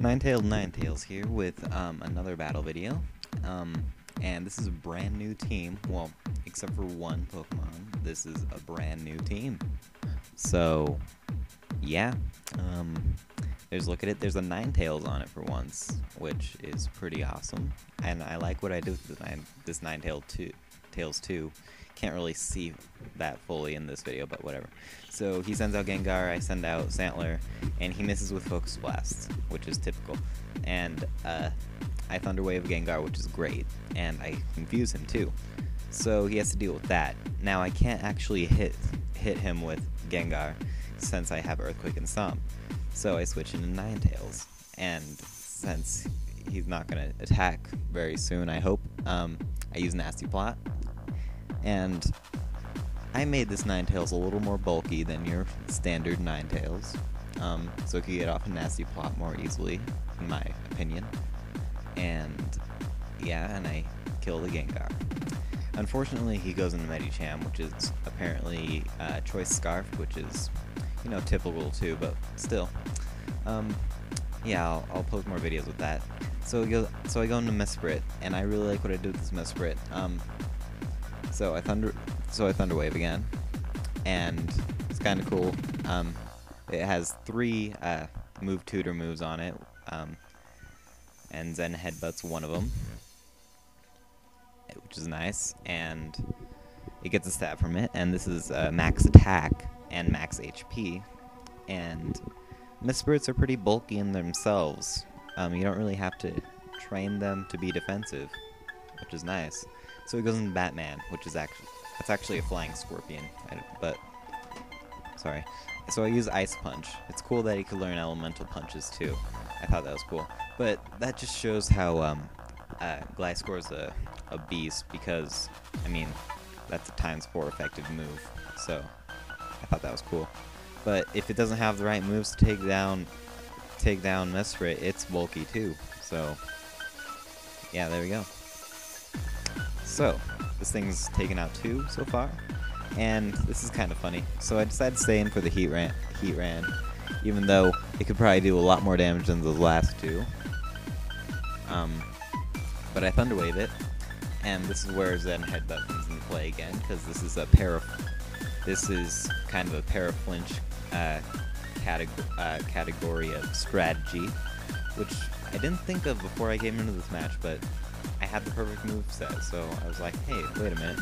Ninetales here with another battle video, and this is a brand new team. Well, except for one Pokemon, this is a brand new team. So, yeah, look at it. There's a Ninetales on it for once, which is pretty awesome, and I like what I do with this Ninetales 2. Can't really see that fully in this video, but whatever. So he sends out Gengar, I send out Santler, and he misses with Focus Blast, which is typical. And I Thunder Wave Gengar, which is great, and I confuse him too. So he has to deal with that. Now I can't actually hit him with Gengar since I have Earthquake and Stomp. So I switch into Ninetales, and since he's not going to attack very soon, I hope, I use Nasty Plot. And I made this Ninetales a little more bulky than your standard Ninetales, so it could get off a Nasty Plot more easily, in my opinion. And yeah, and I kill the Gengar. Unfortunately, he goes into Medicham, which is apparently Choice Scarf, which is, you know, typical too, but still. Yeah, I'll post more videos with that. So I go into Mesprit, and I really like what I do with this Mesprit. So I Thunder Wave again, and it's kind of cool. It has 3 move tutor moves on it, and Zen Headbutt's one of them, which is nice, and it gets a stat from it, and this is max attack and max HP, and Mesprits are pretty bulky in themselves. You don't really have to train them to be defensive, which is nice. So he goes into Batman, which is actually a flying scorpion, but sorry. So I use Ice Punch. It's cool that he could learn elemental punches too. I thought that was cool, but that just shows how Gliscor's a beast, because I mean that's a ×4 effective move. So I thought that was cool. But if it doesn't have the right moves to take down Mesprit, it's bulky too. So yeah, there we go. So, this thing's taken out 2 so far, and this is kind of funny. So I decided to stay in for the Heat Ran, even though it could probably do a lot more damage than those last 2. But I Thunder Wave it, and this is where Zen Headbutt comes into play again, because this is kind of a para-flinch category of strategy, which I didn't think of before I came into this match, but I had the perfect move set, so I was like, hey, wait a minute.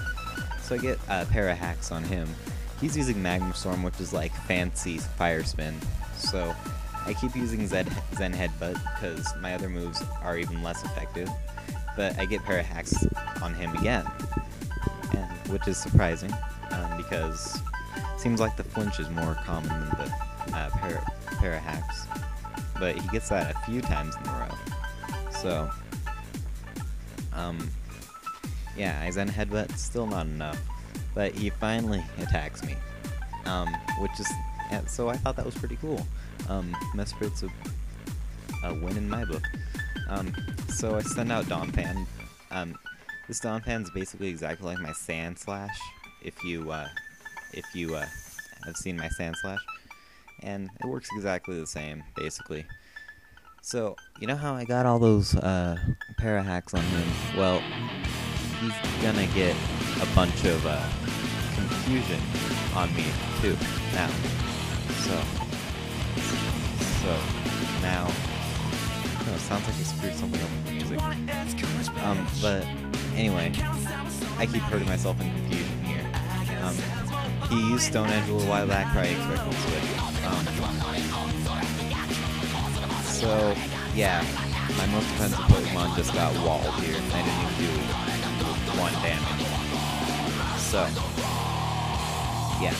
So I get Para Hacks on him. He's using Magma Storm, which is like fancy Fire Spin, so I keep using Zen Headbutt because my other moves are even less effective, but I get Para Hacks on him again, which is surprising, because it seems like the flinch is more common than the Para Hacks, but he gets that a few times in a row. So yeah, I Zen Headbutt, still not enough, but he finally attacks me, so I thought that was pretty cool. Mesprit's a win in my book. So I send out Donphan. This Donphan's basically exactly like my Sand Slash, if you have seen my Sand Slash, and it works exactly the same, basically. So, you know how I got all those Para Hacks on him? Well, he's gonna get a bunch of confusion on me too now. So now, no, it sounds like I screwed something up with the music. But anyway, I keep hurting myself in confusion here. He used Stone Edge a little while back, probably expecting to switch. So, yeah, my most defensive Pokemon just got walled here. I didn't even do 1 damage. So, yeah,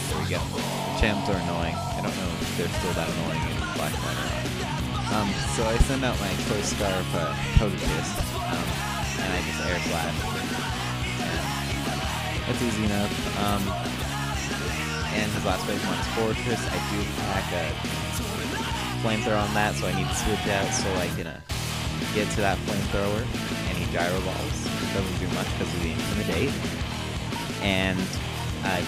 there we go. The champs are annoying. I don't know if they're still that annoying in Black and White or not. So I send out my Choice Scarf Togekiss, and I just Air Slash. That's easy enough. And his last Pokemon is Fortress. I do pack a Flamethrower on that, so I need to switch out so I can get to that Flamethrower, and he Gyro Balls. Doesn't do much because of the Intimidate, and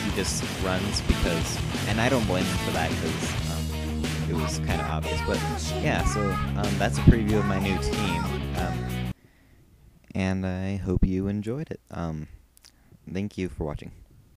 he just runs because, and I don't blame him for that, because it it was kind of obvious. But yeah, so that's a preview of my new team, and I hope you enjoyed it. Thank you for watching.